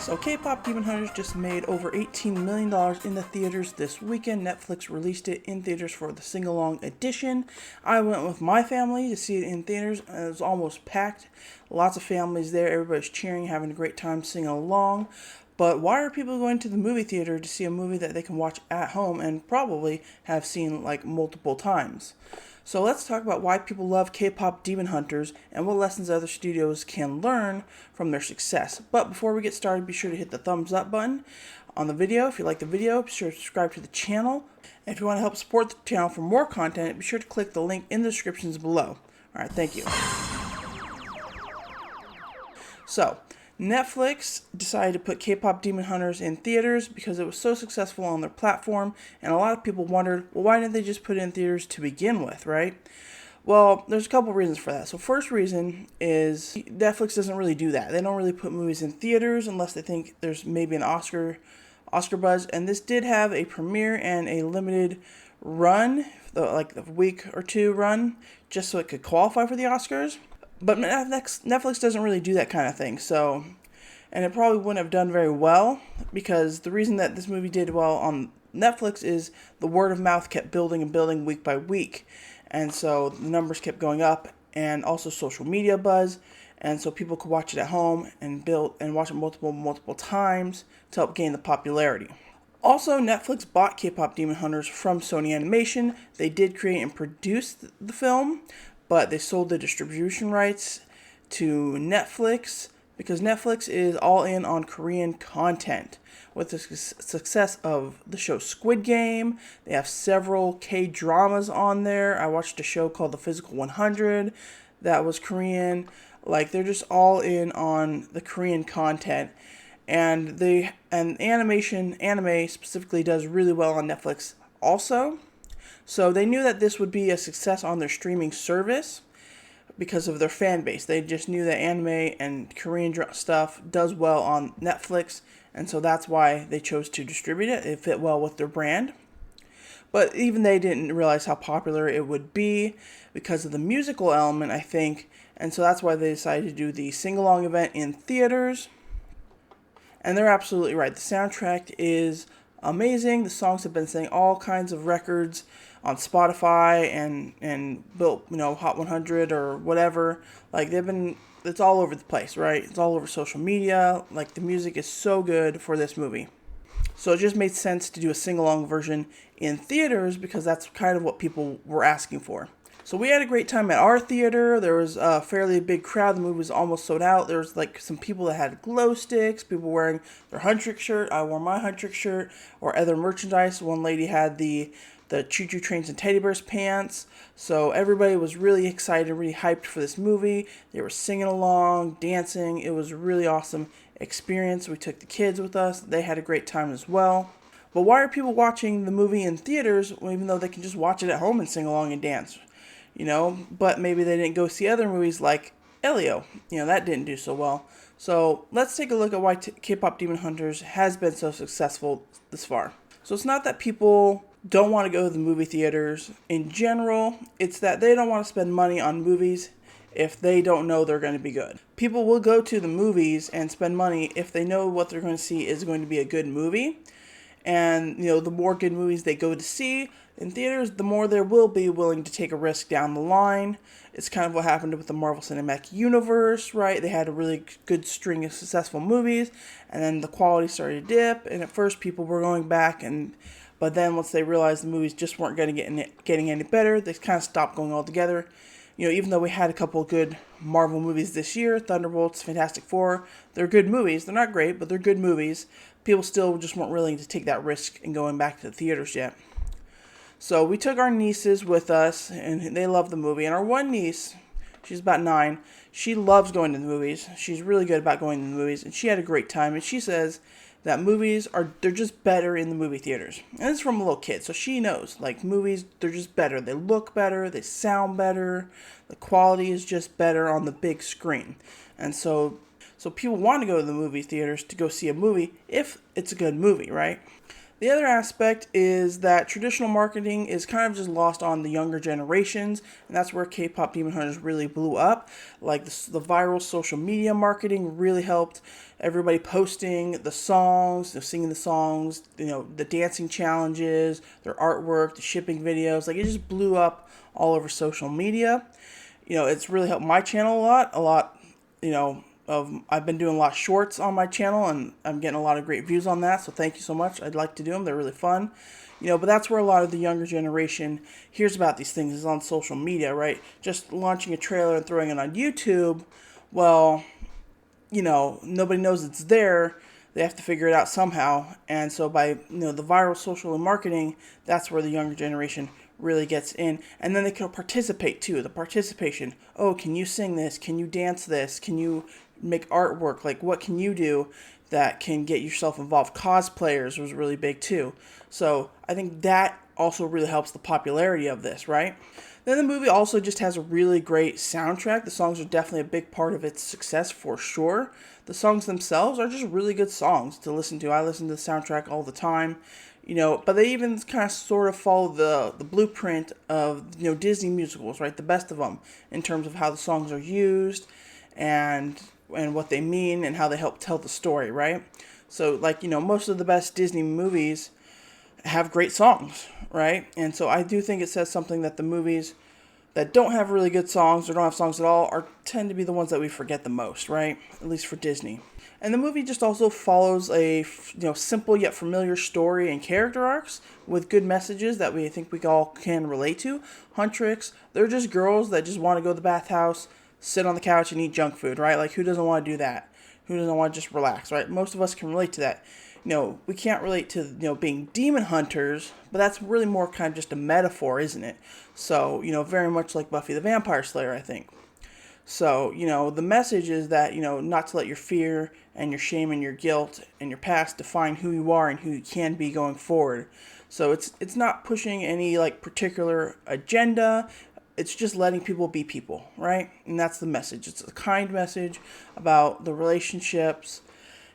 So K-Pop Demon Hunters just made over $18 million in the theaters this weekend. Netflix released it in theaters for the sing-along edition. I went with my family to see it in theaters. It was almost packed. Lots of families there. Everybody's cheering, having a great time singing along. But why are people going to the movie theater to see a movie that they can watch at home and probably have seen like multiple times? So let's talk about why people love K-Pop Demon Hunters and what lessons other studios can learn from their success. But before we get started, be sure to hit the thumbs up button on the video. If you like the video, be sure to subscribe to the channel. And if you want to help support the channel for more content, be sure to click the link in the descriptions below. Alright, thank you. So, Netflix decided to put K-Pop Demon Hunters in theaters because it was so successful on their platform, and a lot of people wondered, well, why didn't they just put it in theaters to begin with, right? Well, there's a couple reasons for that. So first reason is Netflix doesn't really do that. They don't really put movies in theaters unless they think there's maybe an Oscar buzz, and this did have a premiere and a limited run, like a week or two run, just so it could qualify for the Oscars. But Netflix doesn't really do that kind of thing, so, and it probably wouldn't have done very well, because the reason that this movie did well on Netflix is the word of mouth kept building and building week by week, and so the numbers kept going up, and also social media buzz, and so people could watch it at home and watch it multiple times to help gain the popularity. Also, Netflix bought K-Pop Demon Hunters from Sony Animation. They did create and produce the film, but they sold the distribution rights to Netflix because Netflix is all in on Korean content. With the success of the show Squid Game, they have several K-dramas on there. I watched a show called The Physical 100 that was Korean. Like, they're just all in on the Korean content. And anime specifically does really well on Netflix also. So they knew that this would be a success on their streaming service because of their fan base. They just knew that anime and Korean stuff does well on Netflix, and so that's why they chose to distribute it. It fit well with their brand. But even they didn't realize how popular it would be because of the musical element, I think, and so that's why they decided to do the sing-along event in theaters. And they're absolutely right. The soundtrack is amazing. The songs have been setting all kinds of records on Spotify and built, Hot 100 or whatever. Like, it's all over the place, right? It's all over social media. Like, the music is so good for this movie. So it just made sense to do a sing-along version in theaters because that's kind of what people were asking for. So we had a great time at our theater. There was a fairly big crowd. The movie was almost sold out. There was like some people that had glow sticks, people wearing their Huntrix shirt. I wore my Huntrix shirt, or other merchandise. One lady had the Choo Choo Trains and Teddy Bears pants. So everybody was really excited, really hyped for this movie. They were singing along, dancing. It was a really awesome experience. We took the kids with us. They had a great time as well. But why are people watching the movie in theaters even though they can just watch it at home and sing along and dance? But maybe they didn't go see other movies like Elio. That didn't do so well. So let's take a look at why K-Pop Demon Hunters has been so successful this far. So it's not that people don't want to go to the movie theaters in general. It's that they don't want to spend money on movies if they don't know they're going to be good. People will go to the movies and spend money if they know what they're going to see is going to be a good movie. And, the more good movies they go to see in theaters, the more they will be willing to take a risk down the line. It's kind of what happened with the Marvel Cinematic Universe, right? They had a really good string of successful movies, and then the quality started to dip, and at first people were going back, but then once they realized the movies just weren't getting any better, they kind of stopped going altogether. Even though we had a couple of good Marvel movies this year, Thunderbolts, Fantastic Four, they're good movies. They're not great, but they're good movies. People still just weren't willing to take that risk and going back to the theaters yet. So we took our nieces with us, and they love the movie. And our one niece, she's about 9, she loves going to the movies. She's really good about going to the movies, and she had a great time. And she says that they're just better in the movie theaters. And it's from a little kid, so she knows, like, movies, they're just better. They look better, they sound better, the quality is just better on the big screen. And so people want to go to the movie theaters to go see a movie if it's a good movie, right? The other aspect is that traditional marketing is kind of just lost on the younger generations, and that's where K-pop Demon Hunters really blew up. Like the viral social media marketing really helped. Everybody posting the songs, singing the songs, the dancing challenges, their artwork, the shipping videos. Like it just blew up all over social media. It's really helped my channel a lot. I've been doing a lot of shorts on my channel, and I'm getting a lot of great views on that. So thank you so much. I'd like to do them. They're really fun. But that's where a lot of the younger generation hears about these things, is on social media, right? Just launching a trailer and throwing it on YouTube. Well, nobody knows it's there. They have to figure it out somehow. And so by, the viral social marketing, that's where the younger generation really gets in. And then they can participate too. The participation. Oh, can you sing this? Can you dance this? Can you make artwork? Like, what can you do that can get yourself involved? Cosplayers was really big too. So I think that also really helps the popularity of this, right? Then the movie also just has a really great soundtrack. The songs are definitely a big part of its success for sure. The songs themselves are just really good songs to listen to. I listen to the soundtrack all the time, but they even kind of sort of follow the blueprint of, Disney musicals, right? The best of them in terms of how the songs are used and what they mean and how they help tell the story, right? So like, most of the best Disney movies have great songs, right? And so I do think it says something that the movies that don't have really good songs or don't have songs at all tend to be the ones that we forget the most, right? At least for Disney. And the movie just also follows a simple yet familiar story and character arcs with good messages that we think we all can relate to. Huntrix, they're just girls that just want to go to the bathhouse, sit on the couch and eat junk food, right? Like, who doesn't want to do that? Who doesn't want to just relax, right? Most of us can relate to that. We can't relate to, being demon hunters, but that's really more kind of just a metaphor, isn't it? So, very much like Buffy the Vampire Slayer, I think. So, the message is that, not to let your fear and your shame and your guilt and your past define who you are and who you can be going forward. So it's not pushing any like particular agenda. It's just letting people be people, right? And that's the message. It's a kind message about the relationships,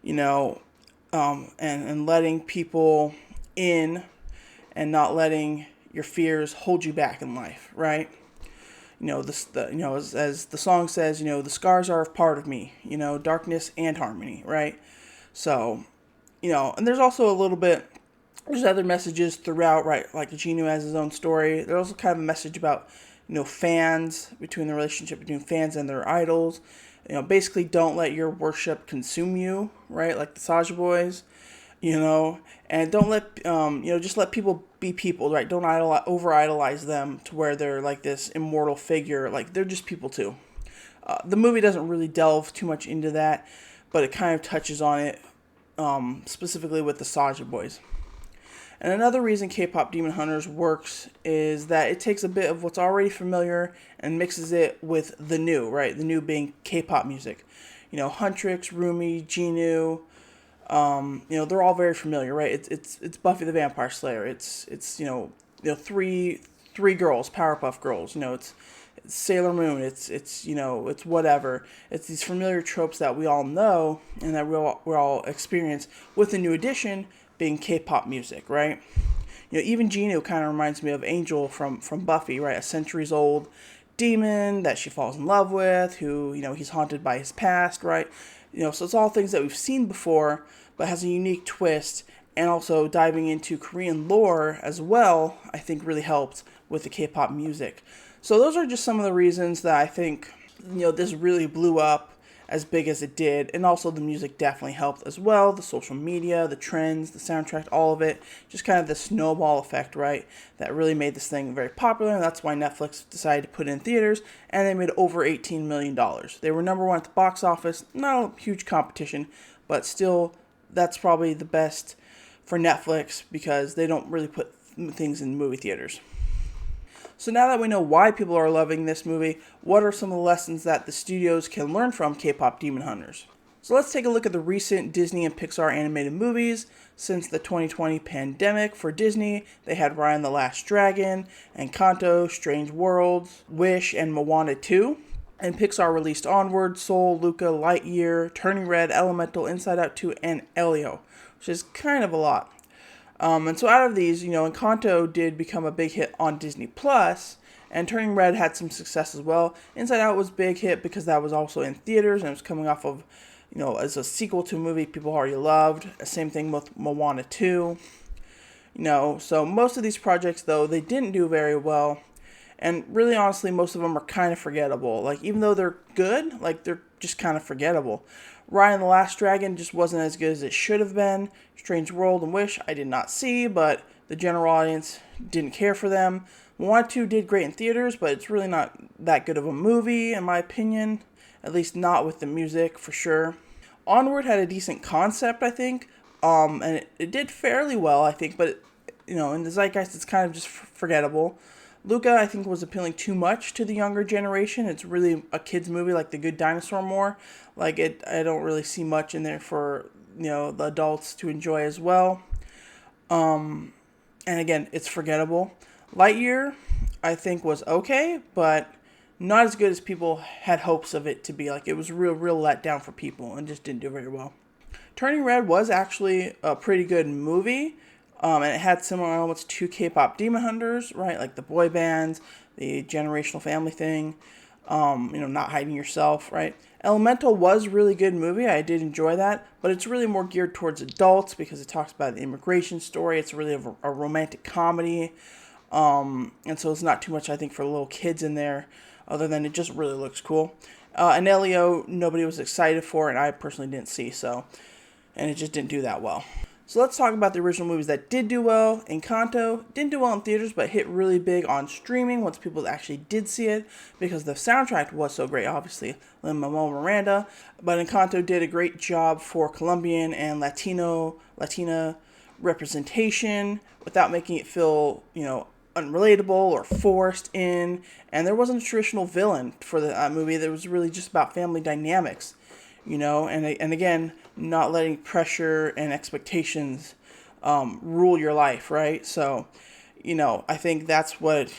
and letting people in and not letting your fears hold you back in life, right? As the song says, the scars are a part of me, darkness and harmony, right? So, and there's also there's other messages throughout, right? Like Genu has his own story. There's also kind of a message about, fans, between the relationship between fans and their idols. Basically don't let your worship consume you, right? Like the Saja Boys, and don't let, just let people be people, right? Don't over idolize them to where they're like this immortal figure. Like, they're just people too. The movie doesn't really delve too much into that, but it kind of touches on it, specifically with the Saja Boys. And another reason K-pop Demon Hunters works is that it takes a bit of what's already familiar and mixes it with the new, right? The new being K-pop music. Huntrix, Rumi, Genu, they're all very familiar, right? It's Buffy the Vampire Slayer. It's three girls, Powerpuff Girls. It's Sailor Moon. It's whatever. It's these familiar tropes that we all know and that we all experience, with the new addition being K-pop music, right? Even Genu kind of reminds me of Angel from Buffy, right? A centuries-old demon that she falls in love with, who, he's haunted by his past, right? So it's all things that we've seen before, but has a unique twist, and also diving into Korean lore as well, I think really helped with the K-pop music. So those are just some of the reasons that I think, this really blew up as big as it did, and also the music definitely helped as well. The social media, the trends, the soundtrack, all of it, just kind of the snowball effect, right, that really made this thing very popular, and that's why Netflix decided to put it in theaters, and they made over $18 million. They were number one at the box office, not a huge competition, but still, that's probably the best for Netflix, because they don't really put things in movie theaters. So now that we know why people are loving this movie, what are some of the lessons that the studios can learn from K-pop Demon Hunters? So let's take a look at the recent Disney and Pixar animated movies. Since the 2020 pandemic for Disney, they had Raya and the Last Dragon, Encanto, Strange Worlds, Wish, and Moana 2. And Pixar released Onward, Soul, Luca, Lightyear, Turning Red, Elemental, Inside Out 2, and Elio, which is kind of a lot. And so out of these, Encanto did become a big hit on Disney Plus, and Turning Red had some success as well. Inside Out was a big hit because that was also in theaters and it was coming off of, as a sequel to a movie people already loved. Same thing with Moana 2. So most of these projects, though, they didn't do very well. And really, honestly, most of them are kind of forgettable. Like, even though they're good, like, they're just kind of forgettable. Raya and the Last Dragon just wasn't as good as it should have been. Strange World and Wish I did not see, but the general audience didn't care for them. Moana 2 did great in theaters, but it's really not that good of a movie, in my opinion. At least not with the music, for sure. Onward had a decent concept, I think. And it did fairly well, I think, but, in the zeitgeist, it's kind of just forgettable. Luca, I think, was appealing too much to the younger generation. It's really a kid's movie, like The Good Dinosaur more. I don't really see much in there for, the adults to enjoy as well. And again, it's forgettable. Lightyear, I think, was okay, but not as good as people had hopes of it to be. Like, it was a real letdown for people and just didn't do very well. Turning Red was actually a pretty good movie. And it had similar elements to K-Pop Demon Hunters, right? Like the boy bands, the generational family thing, not hiding yourself, right? Elemental was a really good movie. I did enjoy that, but it's really more geared towards adults because it talks about the immigration story. It's really a romantic comedy. And so it's not too much, I think, for little kids in there, other than it just really looks cool. And Elio, nobody was excited for, and I personally didn't see, and it just didn't do that well. So let's talk about the original movies that did do well. Encanto didn't do well in theaters, but hit really big on streaming once people actually did see it, because the soundtrack was so great, obviously, Lin-Manuel Miranda. But Encanto did a great job for Colombian and Latina representation without making it feel, unrelatable or forced in. And there wasn't a traditional villain for the movie. That was really just about family dynamics. And again, not letting pressure and expectations rule your life, right? So, I think that's what,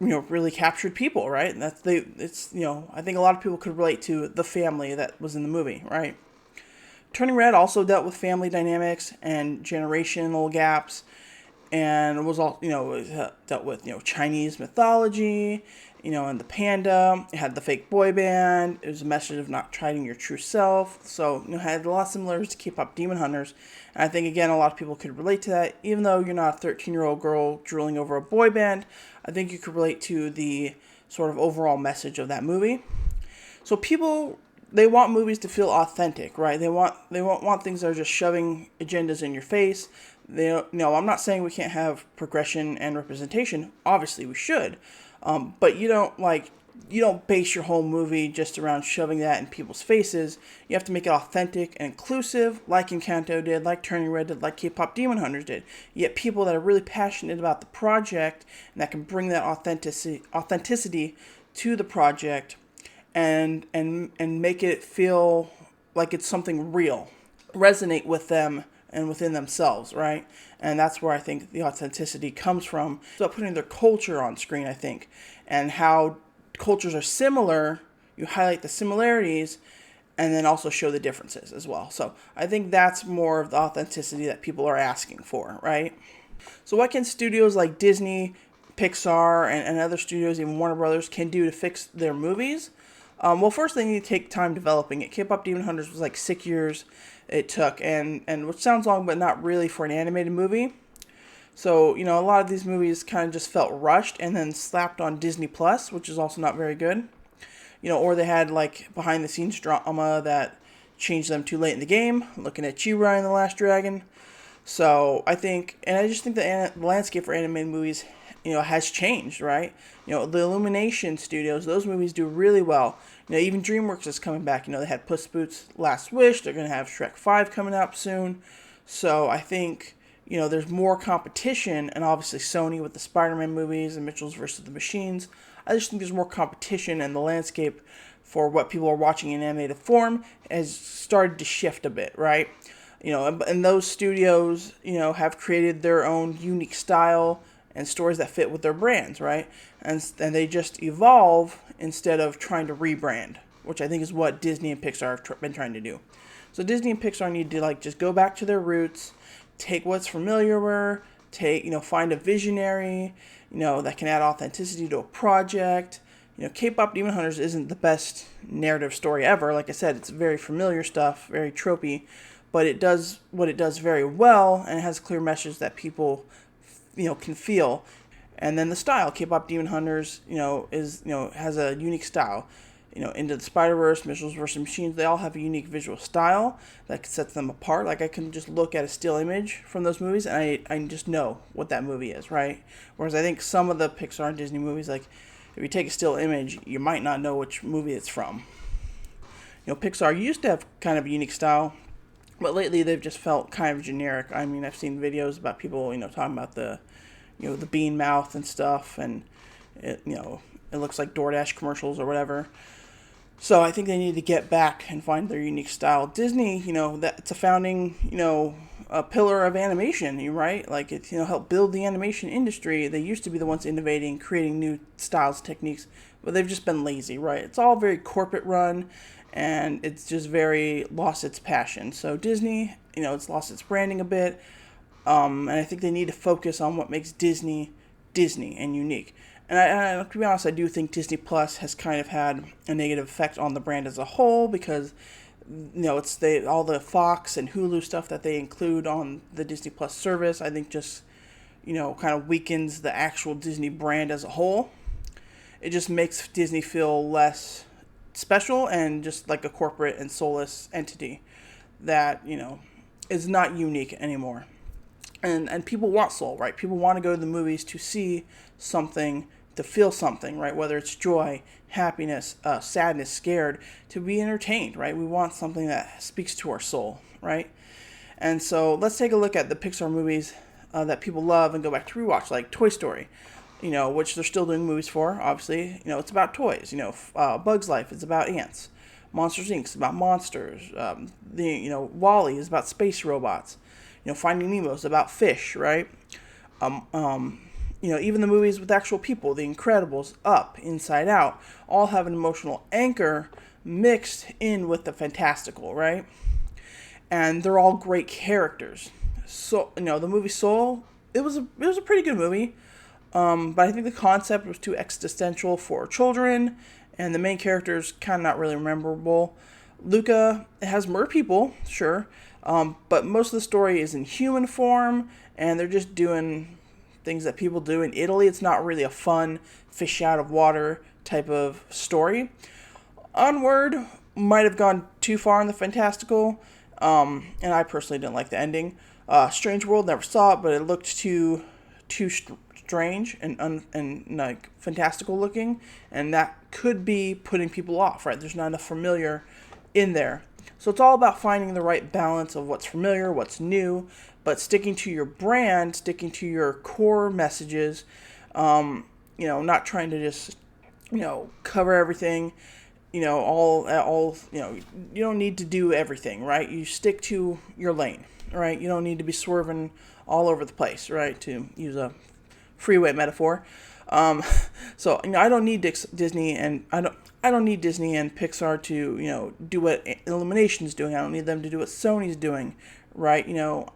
really captured people, right? I think a lot of people could relate to the family that was in the movie, right? Turning Red also dealt with family dynamics and generational gaps, and was all, dealt with, Chinese mythology, and the panda. It had the fake boy band. It was a message of not hiding your true self. So, it had a lot of similarities to K-Pop Demon Hunters. And I think, again, a lot of people could relate to that. Even though you're not a 13-year-old girl drooling over a boy band, I think you could relate to the sort of overall message of that movie. So people, they want movies to feel authentic, right? They want things that are just shoving agendas in your face. I'm not saying we can't have progression and representation. Obviously, we should. But you don't base your whole movie just around shoving that in people's faces. You have to make it authentic and inclusive, like Encanto did, like Turning Red did, like K-Pop Demon Hunters did. You get people that are really passionate about the project and that can bring that authenticity to the project and make it feel like it's something real, resonate with them and within themselves, right? And that's where I think the authenticity comes from. So putting their culture on screen, I think, and how cultures are similar, you highlight the similarities and then also show the differences as well. So I think that's more of the authenticity that people are asking for, right? So what can studios like Disney, Pixar, and other studios, even Warner Brothers, can do to fix their movies? Well, first they need to take time developing it. K-Pop Demon Hunters was like 6 years it took, and which sounds long, but not really for an animated movie. So, a lot of these movies kind of just felt rushed and then slapped on Disney Plus, which is also not very good. Or they had like behind the scenes drama that changed them too late in the game. Looking at you, Raya and the Last Dragon. So I just think the landscape for animated movies, has changed, right? The Illumination Studios, those movies do really well. Even DreamWorks is coming back. They had Puss in Boots' Last Wish. They're going to have Shrek 5 coming up soon. So I think, there's more competition, and obviously Sony with the Spider-Man movies and Mitchell's versus the Machines. I just think there's more competition, and the landscape for what people are watching in animated form has started to shift a bit, right? And those studios, have created their own unique style and stories that fit with their brands, right? And they just evolve instead of trying to rebrand, which I think is what Disney and Pixar have been trying to do. So Disney and Pixar need to just go back to their roots, take what's familiar, find a visionary, that can add authenticity to a project. K-Pop Demon Hunters isn't the best narrative story ever. Like I said, it's very familiar stuff, very tropey, but it does what it does very well, and it has a clear message that people, can feel. And then the style, K-Pop Demon Hunters, has a unique style. Into the Spider-Verse, Mitchell's vs. Machines, they all have a unique visual style that sets them apart. Like, I can just look at a still image from those movies, and I just know what that movie is, right? Whereas I think some of the Pixar and Disney movies, like, if you take a still image, you might not know which movie it's from. Pixar used to have kind of a unique style, but lately they've just felt kind of generic. I mean, I've seen videos about people, talking about the bean mouth and stuff, and it looks like DoorDash commercials or whatever. So I think they need to get back and find their unique style. Disney, it's a founding, a pillar of animation, right? Like, it, helped build the animation industry. They used to be the ones innovating, creating new styles, techniques, but they've just been lazy, right? It's all very corporate run, and it's just very lost its passion. So Disney, it's lost its branding a bit, and I think they need to focus on what makes Disney Disney and unique. And to be honest, I do think Disney Plus has kind of had a negative effect on the brand as a whole, because it's all the Fox and Hulu stuff that they include on the Disney Plus service. I think just kind of weakens the actual Disney brand as a whole. It just makes Disney feel less special and just like a corporate and soulless entity that is not unique anymore. And people want soul, right? People want to go to the movies to see something, to feel something, right? Whether it's joy, happiness, sadness, scared, to be entertained, right? We want something that speaks to our soul, right? And so let's take a look at the Pixar movies that people love and go back to rewatch, like Toy Story, which they're still doing movies for, obviously. It's about toys. Bug's Life is about ants. Monsters, Inc. is about monsters. WALL-E is about space robots. Finding Nemo is about fish, right? Even the movies with actual people, The Incredibles, Up, Inside Out, all have an emotional anchor mixed in with the fantastical, right? And they're all great characters. So, the movie Soul, it was a pretty good movie, but I think the concept was too existential for children, and the main character is kind of not really memorable. Luca, it has mer people, sure, but most of the story is in human form, and they're just doing things that people do in Italy. It's not really a fun fish out of water type of story. Onward might have gone too far in the fantastical, and I personally didn't like the ending. Strange World, never saw it, but it looked too strange and like fantastical looking, and that could be putting people off, right? There's not enough familiar in there. So it's all about finding the right balance of what's familiar, what's new, but sticking to your brand, sticking to your core messages, not trying to just, cover everything, you don't need to do everything, right? You stick to your lane, right? You don't need to be swerving all over the place, right? To use a freeway metaphor. So I don't need Disney, and I don't need Disney and Pixar to do what Illumination's doing. I don't need them to do what Sony's doing, right?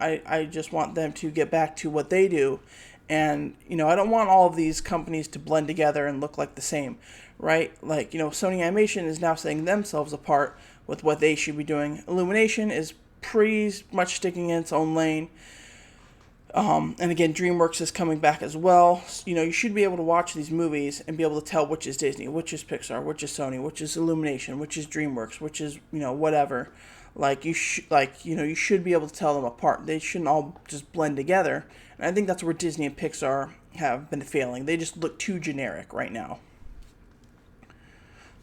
I just want them to get back to what they do, and I don't want all of these companies to blend together and look like the same, right? Like Sony Animation is now setting themselves apart with what they should be doing. Illumination is pretty much sticking in its own lane. And again, DreamWorks is coming back as well. You should be able to watch these movies and be able to tell which is Disney, which is Pixar, which is Sony, which is Illumination, which is DreamWorks, which is whatever. You should be able to tell them apart. They shouldn't all just blend together. And I think that's where Disney and Pixar have been failing. They just look too generic right now.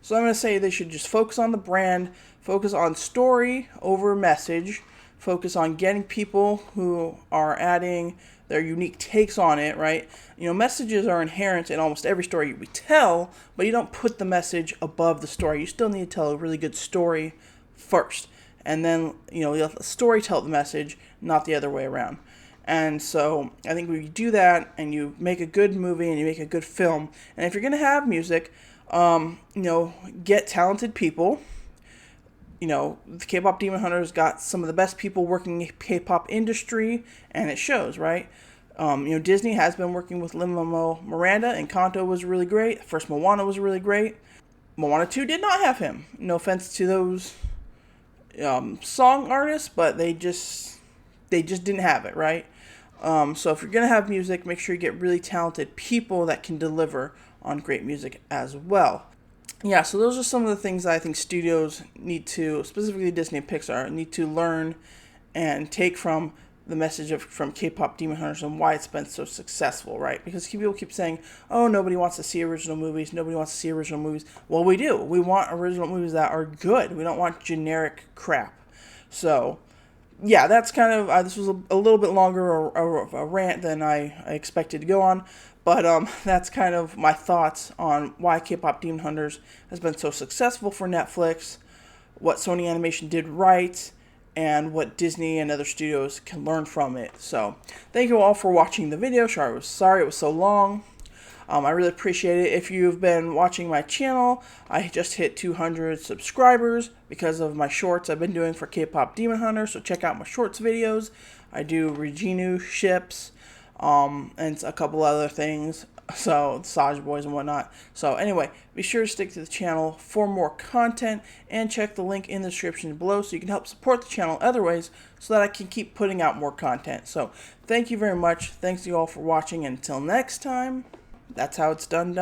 So I'm going to say they should just focus on the brand, focus on story over message. Focus on getting people who are adding their unique takes on it, right? Messages are inherent in almost every story we tell, but you don't put the message above the story. You still need to tell a really good story first. And then, you let the story tell the message, not the other way around. And so I think when you do that and you make a good movie and you make a good film, and if you're going to have music, get talented people, you know, the K-pop Demon Hunters got some of the best people working in the K-pop industry, and it shows, right? You know, Disney has been working with Lin-Manuel Miranda, and Kanto was really great. First Moana was really great. Moana 2 did not have him. No offense to those song artists, but they just didn't have it, right? So if you're gonna have music, make sure you get really talented people that can deliver on great music as well. Yeah, so those are some of the things that I think studios need to, specifically Disney and Pixar, need to learn and take from the message from K-pop Demon Hunters and why it's been so successful, right? Because people keep saying, oh, nobody wants to see original movies, nobody wants to see original movies. Well, we do. We want original movies that are good. We don't want generic crap. So, yeah, that's kind of, this was a little bit longer of a rant than I expected to go on. But that's kind of my thoughts on why K-pop Demon Hunters has been so successful for Netflix, what Sony Animation did right, and what Disney and other studios can learn from it. So, thank you all for watching the video. Sorry it was so long. I really appreciate it. If you've been watching my channel, I just hit 200 subscribers because of my shorts I've been doing for K-pop Demon Hunters. So check out my shorts videos. I do Reginu ships, and a couple other things. So, Saj Boys and whatnot. So, anyway, be sure to stick to the channel for more content and check the link in the description below so you can help support the channel other ways so that I can keep putting out more content. So, thank you very much. Thanks to you all for watching. Until next time, that's how it's done.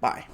Bye.